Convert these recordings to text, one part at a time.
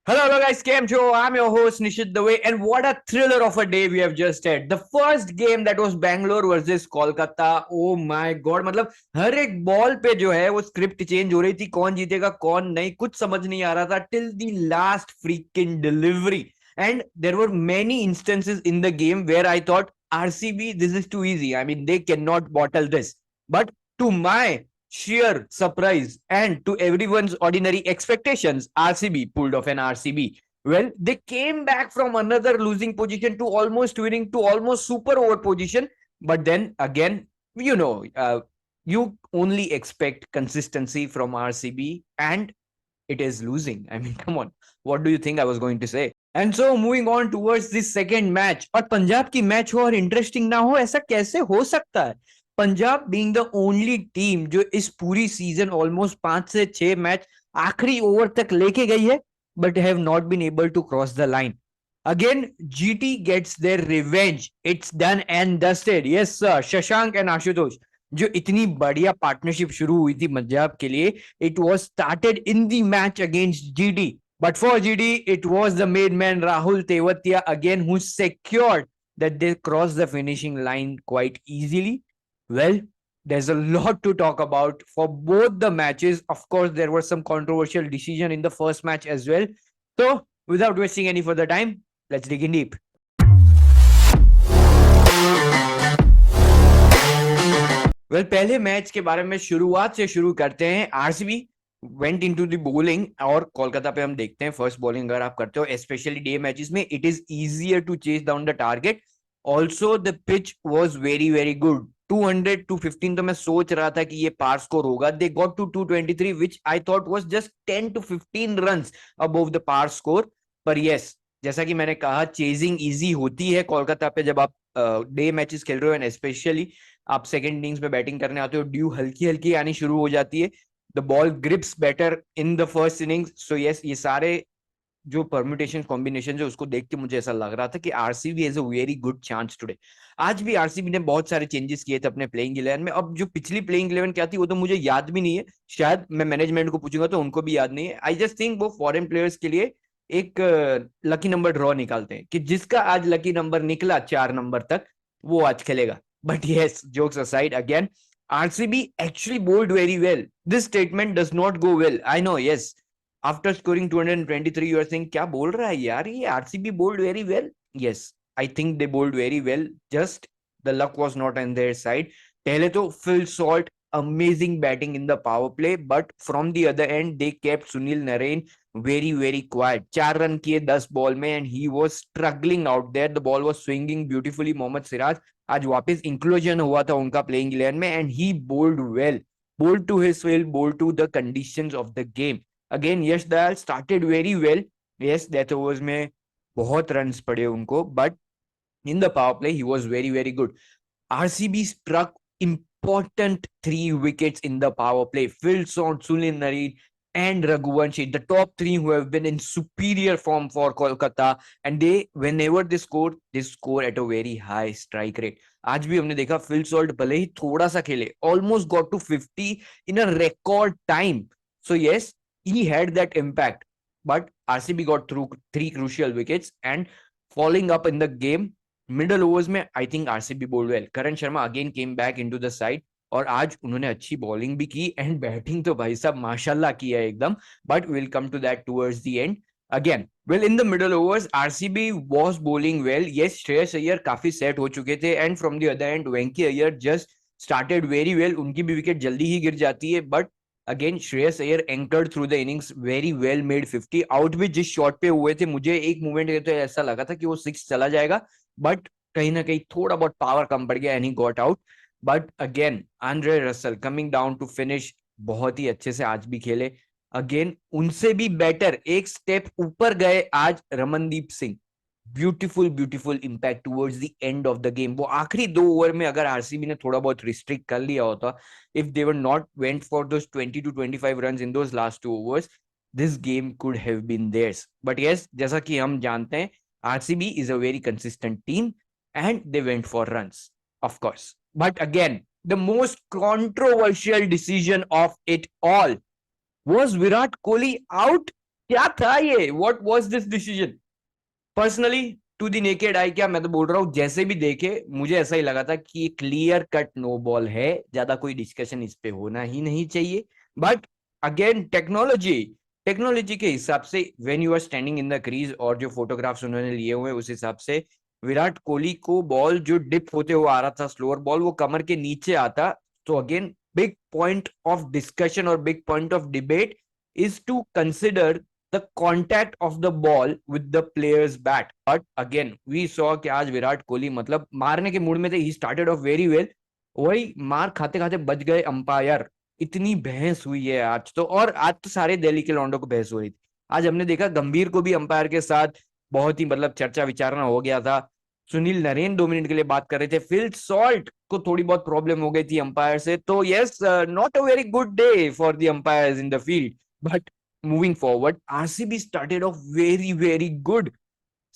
Hello guys, Cam Show. I'm your host Nishit Dave, and what a thriller of a day we have just had. The first game that was Bangalore versus Kolkata. Oh my God! मतलब हर एक ball पे जो है वो script change हो रही थी, कौन जीतेगा कौन नहीं, कुछ समझ नहीं आ रहा था till the last freaking delivery. And there were many instances in the game where I thought RCB, this is too easy. I mean, they cannot bottle this. But to my sheer surprise and to everyone's ordinary expectations, RCB pulled off an RCB. Well, they came back from another losing position to almost winning to almost super over position. But then again, you only expect consistency from RCB and it is losing. I mean, come on. What do you think I was going to say? And so moving on towards this second match. और पंजाब की match हो और interesting ना हो, ऐसा कैसे हो सकता है? Punjab being the only team जो इस पूरी सीजन ऑलमोस्ट 5 से 6 मैच आखिरी ओवर तक लेके गई है, but have not been able to cross the line. Again, GT gets their revenge. It's done and dusted. Yes, sir. Shashank and Ashutosh. जो इतनी बढ़िया पार्टनरशिप शुरू हुई थी पंजाब के लिए, it was started in the match against GT. But for GT, it was the main man Rahul Tewatia again who secured that they crossed the finishing line quite easily. Well, there's a lot to talk about for both the matches. Of course, there was some controversial decision in the first match as well. So, without wasting any further time, let's dig in deep. Well पहले match के बारे में शुरुआत से शुरू करते हैं. RCB went into the bowling और कोलकाता पे हम देखते हैं फर्स्ट बॉलिंग अगर आप करते हो स्पेशली डे मैचेस में it is easier to chase down the target. Also the pitch was very very good. 200 215 तो मैं सोच रहा था कि ये पार स्कोर होगा. They got to 223 which I thought was just 10 to 15 runs above the par score. पर yes, जैसा कि मैंने कहा चेजिंग इजी होती है कोलकाता पे जब आप डे मैचेस खेल रहे हो एंड स्पेशली आप सेकंड इनिंग्स में बैटिंग करने आते हो. ड्यू हल्की हल्की आनी शुरू हो जाती है. The ball grips better in the first innings. So yes, ये सारे जो परम्यूटेशन कॉम्बिनेशन है उसको देख के मुझे ऐसा लग रहा था कि RCB has a very good chance today. आज भी आरसीबी ने बहुत सारे चेंजेस किए थे अपने प्लेइंग 11 में. अब जो पिछली प्लेइंग 11 क्या थी वो तो मुझे याद भी नहीं है. शायद मैं मैनेजमेंट को पूछूंगा तो उनको भी याद नहीं है. आई जस्ट थिंक वो फॉरेन प्लेयर्स के लिए एक लकी नंबर ड्रॉ निकालते हैं कि जिसका आज लकी नंबर निकला 4 नंबर तक वो आज खेलेगा. But yes, jokes aside, again, RCB actually bowled very well. This statement does not go well. I know, yes. After scoring 223, you are saying, क्या बोल रहा है यार ये RCB bowled very well. Yes, I think they bowled very well. Just the luck was not on their side. पहले तो Phil Salt amazing batting in the power play, but from the other end they kept Sunil Narine very very quiet. 4 run किए 10 ball में and he was struggling out there. The ball was swinging beautifully. Mohammad Siraj आज वापस inclusion हुआ था उनका playing 11 में and he bowled well. Bowled to his will, bowled to the conditions of the game. Again Yash Dayal started very well. Yes, death overs में बहुत runs पड़े उनको, but in the power play he was very very good. RCB struck important 3 wickets in the power play. Phil Salt, Sunil Narine, and Raghuvanshi, the top three who have been in superior form for Kolkata, and they, whenever they score at a very high strike rate. आज भी हमने देखा Phil Salt भले ही थोड़ा सा खेले, almost got to 50 in a record time. So yes, he had that impact, but RCB got through 3 crucial wickets and falling up in the game. Middle overs में I think RCB bowled well. Karan Sharma again came back into the side और आज उन्होंने अच्छी bowling भी की and batting तो भाई साहब माशाल्लाह की है एकदम. But will come to that towards the end. Again well in the middle overs RCB was bowling well. Yes, Shreyas Iyer काफी सेट हो चुके थे and from the other end Venky Iyer just started very well. उनकी भी विकेट जल्दी ही गिर जाती है, but again Shreyas Iyer anchored through the innings. Very well made 50. Out भी जिस शॉट पे हुए थे मुझे एक मोमेंट तो ऐसा लगा था कि वो 6 चला जाएगा, बट कहीं ना कहीं थोड़ा बहुत पावर कम पड़ गया and he got out. But again Andre Russell coming down to finish, बहुत ही अच्छे से आज भी खेले. अगेन उनसे भी बेटर एक स्टेप ऊपर गए आज Ramandeep Singh. Beautiful beautiful impact towards the end of the game. वो आखिरी 2 ओवर में अगर आरसीबी ने थोड़ा बहुत रिस्ट्रिक्ट कर लिया होता, if they were not went for those 20 to 25 runs in those last 2 overs, this game could have been theirs. But yes, जैसा कि हम जानते हैं RCB is a very consistent team and they went for runs, of course. But again, the most controversial decision of it all was Virat Kohli out. क्या था ये, what was this decision? Personally to the naked eye, क्या मैं तो बोल रहा हूँ, जैसे भी देखे मुझे ऐसा ही लगा था कि क्लियर कट नो बॉल है, ज्यादा कोई डिस्कशन इस पे होना ही नहीं चाहिए। बट अगेन टेक्नोलॉजी, टेक्नोलॉजी के हिसाब से when you are standing in the crease, और जो फोटोग्राफ्स उन्होंने लिए हुए उस हिसाब से विराट कोहली को बॉल जो डिप होते हुए आ रहा था, स्लोअर बॉल, वो कमर के नीचे आता। तो again big point of discussion और big point of debate is to consider the contact of the ball with the player's bat. But again we saw कि आज विराट कोहली मतलब मारने के मूड में थे, he started off very well, वही मार खाते खाते बच गए अंपायर। इतनी बहस हुई है आज तो, और आज तो सारे दिल्ली के लौंडों को बहस हो रही थी। आज हमने देखा गंभीर को भी अंपायर के साथ बहुत ही मतलब चर्चा विचारणा हो गया था। सुनील नरेन 2 मिनट के लिए बात कर रहे थे, फिल सॉल्ट को थोड़ी बहुत प्रॉब्लम हो गई थी अंपायर से। तो yes, not a very good day for the umpires in the field. But moving forward, RCB started off very, very good.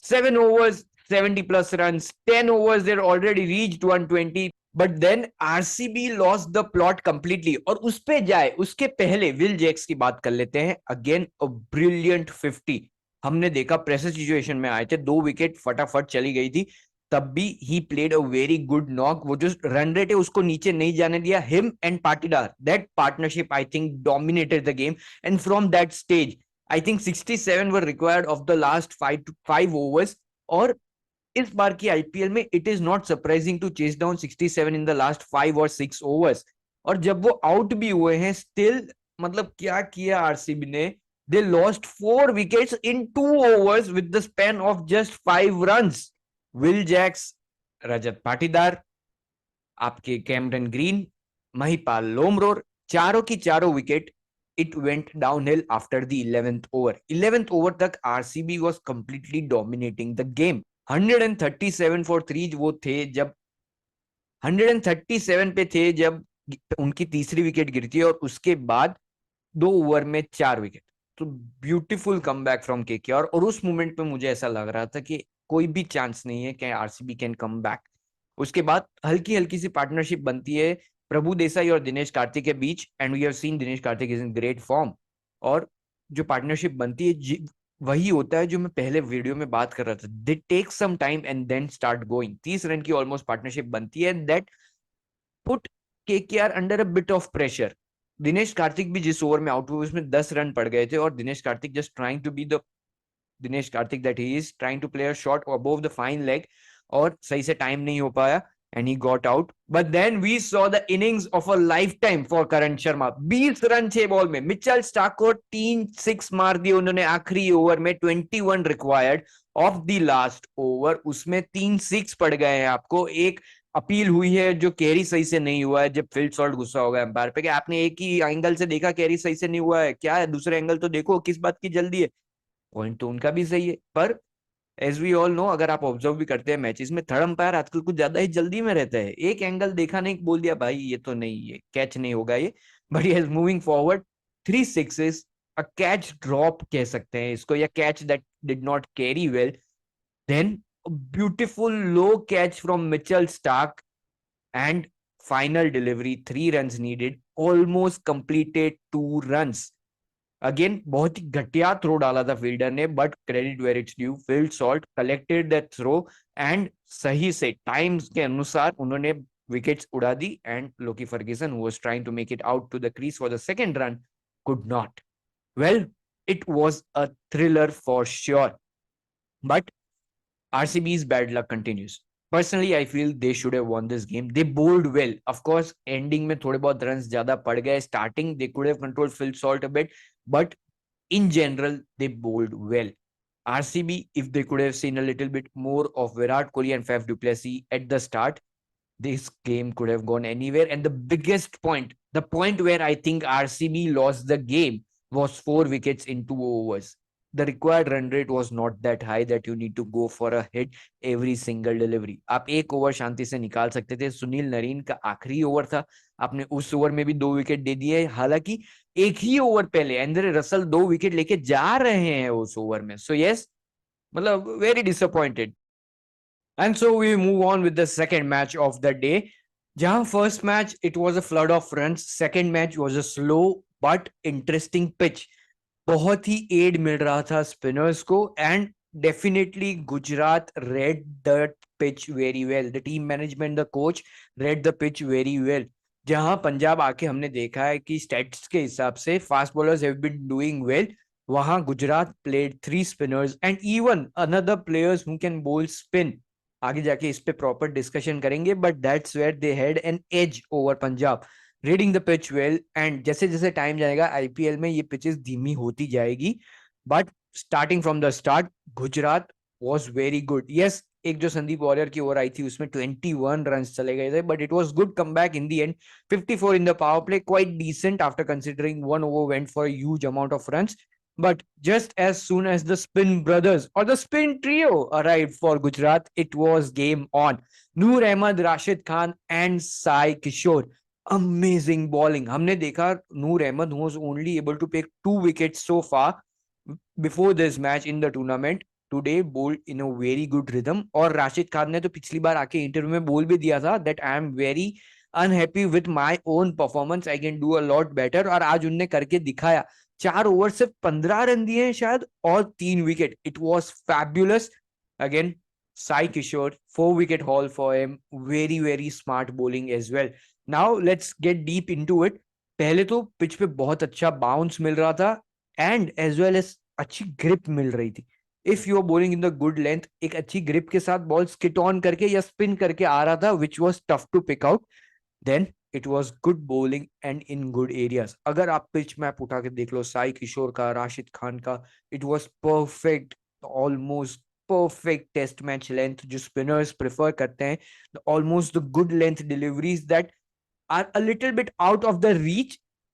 7 overs, 70 plus runs. 10 overs, they're already reached 120. But then RCB lost the plot completely. और उस पे जाए उसके पहले Will Jacks की बात कर लेते हैं। Again a brilliant 50। हमने देखा प्रेशर सिचुएशन में आए थे, 2 विकेट फटाफट चली गई थी, तब भी he played a very good knock. वो जो रन रेट है उसको नीचे नहीं जाने दिया। Him and Patidar, that partnership I think dominated the game. And from that stage I think 67 were required off the last 5 overs। और इस बार की आईपीएल में it is not surprising to chase down 67 in the last 5 और 6 overs। और जब वो out भी हुए हैं स्टिल, मतलब क्या किया आरसीबी ने, they lost 4 wickets in 2 overs with the span of just 5 runs। Will Jacks, Rajat Patidar, आपके कैमरन ग्रीन, महिपाल लोमरोर, चारों की चारों विकेट। It went down hill after the 11th over. 11th over तक RCB was completely dominating the game. 137 for 3 वो थे जब 137 पे थे जब उनकी तीसरी विकेट गिरती है, और उसके बाद 2 ओवर में 4 विकेट। तो ब्यूटीफुल कमबैक फ्रॉम केकेआर। और उस मोमेंट पे मुझे ऐसा लग रहा था कि कोई भी चांस नहीं है कि आरसीबी कैन कम बैक। उसके बाद हल्की हल्की सी पार्टनरशिप बनती है प्रभु देसाई और दिनेश कार्तिक के बीच, and we have seen Dinesh Karthik is in great form. और जो पार्टनरशिप बनती है वही होता है जो मैं पहले वीडियो में बात कर रहा था, they take some time and then start going. 30 run की ऑलमोस्ट पार्टनरशिप बनती है, that put KKR under a bit of pressure. Dinesh Karthik भी जिस ओवर में आउट हुए उसमें 10 रन पड़ गए थे, और Dinesh Karthik just trying to be the Dinesh Karthik that he is, trying to play a shot above the fine leg, और सही से टाइम नहीं हो पाया and he got out. But then we saw the innings of a lifetime for Karan Sharma. 20 run 6 ball में Mitchell Starc को 3 6 मार दिए उन्होंने आखिरी ओवर में। 21 required off the last over, उसमें 3 6 पड़ गए हैं आपको। एक अपील हुई है जो कैरी सही से नहीं हुआ है, जब फील्ड सॉल्ट गुस्सा होगा एम्पायर पे कि आपने एक ही एंगल से देखा, कैरी सही से नहीं हुआ है, क्या है दूसरे एंगल तो देखो, किस बात की जल्दी है। पॉइंट तो उनका भी सही है, पर एज वी ऑल नो, अगर आप ऑब्जर्व भी करते हैं मैचेस में, थर्ड अंपायर आजकल कुछ ज्यादा ही जल्दी में रहता है। एक एंगल देखा नहीं, बोल दिया भाई ये तो नहीं, ये कैच नहीं होगा ये। But he is moving forward. 3 6 a catch drop कह सकते हैं इसको, या catch that did not carry well. Then beautiful low catch from Mitchell Starc and final delivery. 3 runs needed, almost completed 2 runs। Again बहुत ही घटिया थ्रो डाला था फील्डर ने, but credit where it's due, Phil Salt collected that throw and सही से times के अनुसार उन्होंने विकेट्स उड़ा दी। And Lockie Ferguson who was trying to make it out to the crease for the second run could not. Well, it was a thriller for sure, but RCB's bad luck continues. Personally, I feel they should have won this game. They bowled well. Of course, ending में थोड़े बहुत runs ज़्यादा पड़ गए. Starting, they could have controlled Phil Salt a bit, but in general, they bowled well. RCB, if they could have seen a little bit more of Virat Kohli and Faf du Plessis at the start, this game could have gone anywhere. And the biggest point, the point where I think RCB lost the game, was 4 wickets in 2 overs. The required run rate was not that high that you need to go for a hit every single delivery. आप एक over शांति से निकाल सकते थे। Sunil Narine का आखिरी over था, आपने उस ओवर में भी 2 विकेट दे दिए। हालांकि एक ही ओवर पहले एंड्रे रसल 2 विकेट लेके जा रहे हैं उस ओवर में। सो यस, मतलब very disappointed. And so we move on with the second match of the day. Jahan first match, it was a flood of runs. Second match was a slow but interesting pitch. बहुत ही add मिल रहा था spinners को, and definitely Gujarat read the pitch very well, the team management, the coach read the pitch very well. जहां पंजाब आके हमने देखा है कि स्टैट्स के हिसाब से fast bowlers have been doing well, वहां Gujarat played 3 spinners and even another players who can bowl spin. आगे जाके इस पे प्रॉपर डिस्कशन करेंगे, but that's where they had an edge over Punjab, reading the pitch well. And जैसे जैसे time जाएगा IPL में ये पिचेस धीमी होती जाएगी, but starting from the start Gujarat was very good. Yes, एक जो संदीप वॉरियर की ओवर आई थी उसमें 21 रन चले गए थे, but it was good comeback in the end. 54 इन the power play, quite decent after considering one over went for a huge amount of runs. But just as soon as the spin brothers or the spin trio arrived for Gujarat, it was game on. Noor Ahmed, Rashid Khan and Sai Kishore, amazing bowling. हमने देखा नूर Ahmad was only able to pick 2 wickets so far before this match in the tournament. Today bowled in a very good rhythm. और राशिद खान ने तो पिछली बार आके interview में बोल भी दिया था that I am very unhappy with my own performance, I can do a lot better, और आज उनने करके दिखाया। 4 ओवर से 15 रन दिए हैं शायद और 3 wicket. It was fabulous. Again Sai Kishore, 4 wicket haul for him. Very, very smart bowling as well. Now let's get deep into it. पहले तो पिच पे बहुत अच्छा बाउंस मिल रहा था एंड एज वेल एज अच्छी ग्रिप मिल रही थी। If you are bowling in the good length, एक अच्छी ग्रिप के साथ बॉल स्किट ऑन करके या स्पिन करके आ रहा था, which was tough to pick out, then it was good bowling and in good areas. अगर आप पिच मैप उठा के देख लो साई किशोर का, राशिद खान का, it was perfect, almost perfect test match length जो spinners prefer करते हैं, almost the good length deliveries that are a little bit out of the reach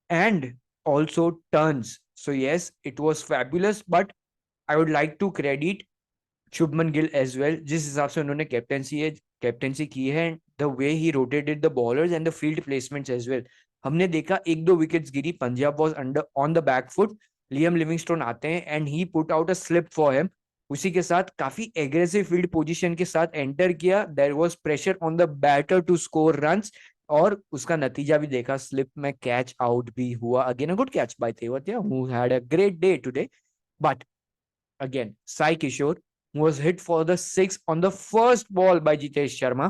and also turns. So yes, it was fabulous, but I would like to credit Shubman Gill as well, जिस हिसाब से उन्होंने captaincy की है, the way he rotated the bowlers and the field placements as well. हमने देखा 1-2 wickets गिरी, Punjab was under on the back foot, Liam Livingstone आते हैं and he put out a slip for him. उसी के साथ काफी एग्रेसिव फील्ड पोजीशन के साथ एंटर किया, there was pressure on the batter to score runs, और उसका नतीजा भी देखा, स्लिप में कैच आउट भी हुआ। Again a good catch by Tewatia who had a great day today. बट again, Sai Kishore was hit for the 6 on the first ball by Jitesh Sharma.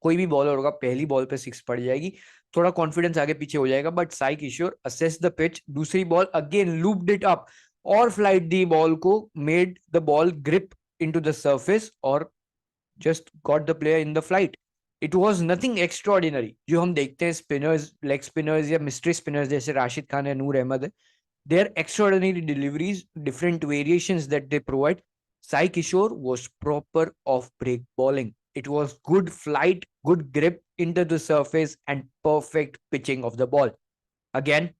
कोई भी बॉलर होगा पहली बॉल पे 6 पड़ जाएगी, थोड़ा कॉन्फिडेंस आगे पीछे हो जाएगा, but Sai Kishore assess the pitch, दूसरी ball again looped it up और फ्लाइट दी बॉल को, made the ball grip into the surface और just got the player in the flight. It was nothing extraordinary जो हम देखते हैं स्पिनर्स, लेग स्पिनर्स या मिस्ट्री स्पिनर्स जैसे राशिद खान या नूर अहमद है, their extraordinary deliveries, different variations that they provide. Sai Kishore was proper off-break bowling. It was good flight, good grip into the surface, and perfect pitching of the ball. Again,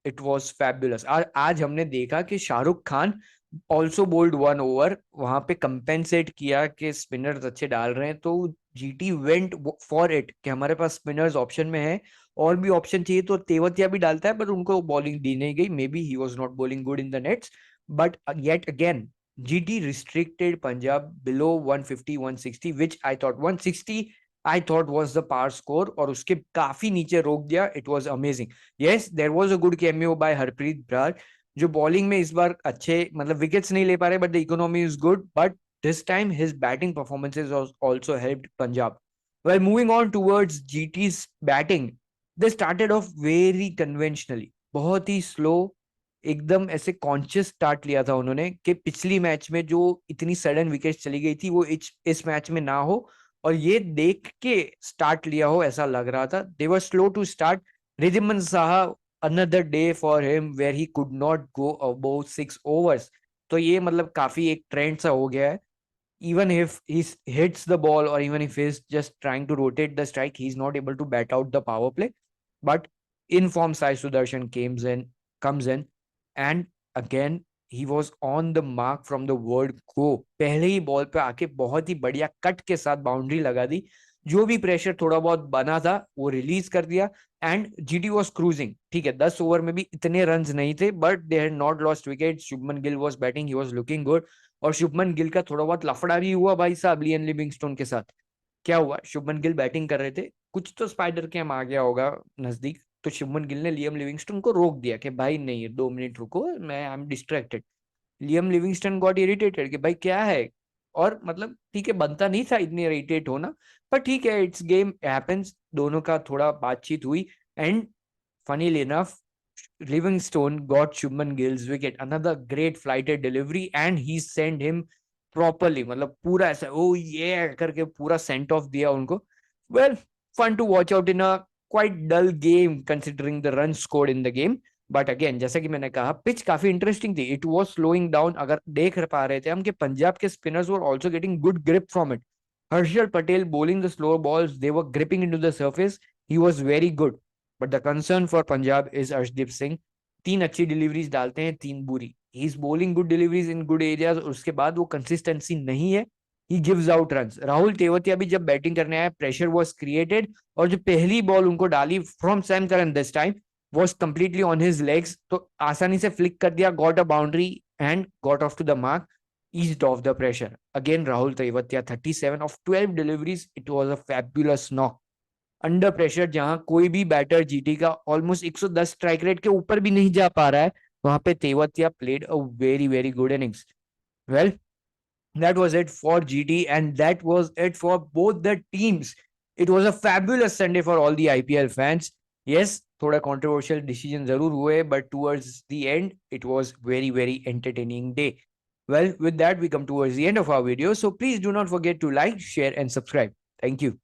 it was fabulous. आज हमने देखा कि Shahrukh Khan also bowled 1 over, वहां पे compensate किया कि spinners अच्छे डाल रहे हैं, तो जीटी वेंट फॉर इट कि हमारे पास स्पिनर्स ऑप्शन में है, और भी ऑप्शन चाहिए तो तेवतिया भी डालता है, पर उनको बॉलिंग दी नहीं गई। Maybe he was not bowling good in the nets, but yet again GT restricted Punjab below 150 160, which I thought 160 I thought was the power score, और उसके काफी नीचे रोक दिया। It was amazing. Yes, there was a good cameo by Harpreet Brar, जो bowling में इस बार अच्छे मतलब विकेट्स नहीं ले पा रहे, but the economy is good, but this time his batting performances also helped Punjab. Well, moving on towards GT's batting, they started off very conventionally, बहुत ही स्लो, एकदम ऐसे कॉन्शियस स्टार्ट लिया था उन्होंने कि पिछली मैच में जो इतनी सडन विकेट चली गई थी वो इस मैच में ना हो, और ये देख के स्टार्ट लिया हो ऐसा लग रहा था। They were slow to start. Wriddhiman Saha, another day for him where he could not go above 6 overs। तो ये मतलब काफी एक ट्रेंड सा हो गया है। even if he hits the ball or even if he's just trying to rotate the strike, he's not able to bat out the power play. But in form Sai Sudarshan comes in, and again he was on the mark from the word go. पहले ही ball पे आके बहुत ही बढ़िया cut के साथ boundary लगा दी, जो भी प्रेशर थोड़ा बहुत बना था वो रिलीज कर दिया, एंड जीटी वॉज क्रूजिंग। ठीक है, 10 ओवर में भी इतने रन नहीं थे, but they had not lost wicket. Shubman Gill was batting, he was looking good, और शुभमन गिल का थोड़ा बहुत लफड़ा भी हुआ भाई साहब लियन लिविंगस्टोन के साथ। क्या हुआ, शुभमन गिल बैटिंग कर रहे थे, कुछ तो स्पाइडर कैम आ गया होगा नजदीक, तो शुभमन गिल ने लियम लिविंगस्टन को रोक दिया कि भाई नहीं 2 मिनट रुको, मैं I am distracted. Liam Livingstone got irritated कि भाई क्या है, और मतलब ठीक है बनता नहीं था इतनी इरिटेट होना, पर ठीक है इट्स गेम हैपेंस। दोनों का थोड़ा बातचीत हुई and funnily enough Livingstone got Shubman gills wicket, another great flighted delivery and he send him properly, मतलब पूरा ऐसा ओ ये करके पूरा सेंट ऑफ दिया उनको। Well, fun to watch out in a quite dull game considering the run scored in the game. But again जैसा कि मैंने कहा पिच काफी इंटरेस्टिंग थी, इट वाज स्लोइंग डाउन। अगर देख पा रहे थे हम कि पंजाब के spinners were also getting good grip from it. Harshal Patel bowling the slower balls, they were gripping into the surface, he was very good. But the concern for Punjab is Arshdeep Singh, 3 अच्छी deliveries डालते हैं 3 बुरी। He is bowling good deliveries in good areas, और उसके बाद वो consistency नहीं है, he gives out runs. Rahul Tewatia भी जब बैटिंग करने आया प्रेशर वाज क्रिएटेड, और जो पहली बॉल उनको डाली from Sam Curran this time was completely on his legs, तो आसानी से फ्लिक कर दिया, got a boundary and got off to the mark, eased off the pressure. Again Rahul Tewatia 37 of 12 deliveries, it was a fabulous knock under pressure, जहां कोई भी batter GT का almost 110 strike rate के ऊपर भी नहीं जा पा रहा है, वहां पे Tewatia played a very very good innings. Well, that was it for GT and that was it for both the teams. It was a fabulous Sunday for all the IPL fans. Yes, थोड़ा controversial decision जरूर हुए, but towards the end it was very very entertaining day. Well, with that we come towards the end of our video, so please do not forget to like, share and subscribe. Thank you.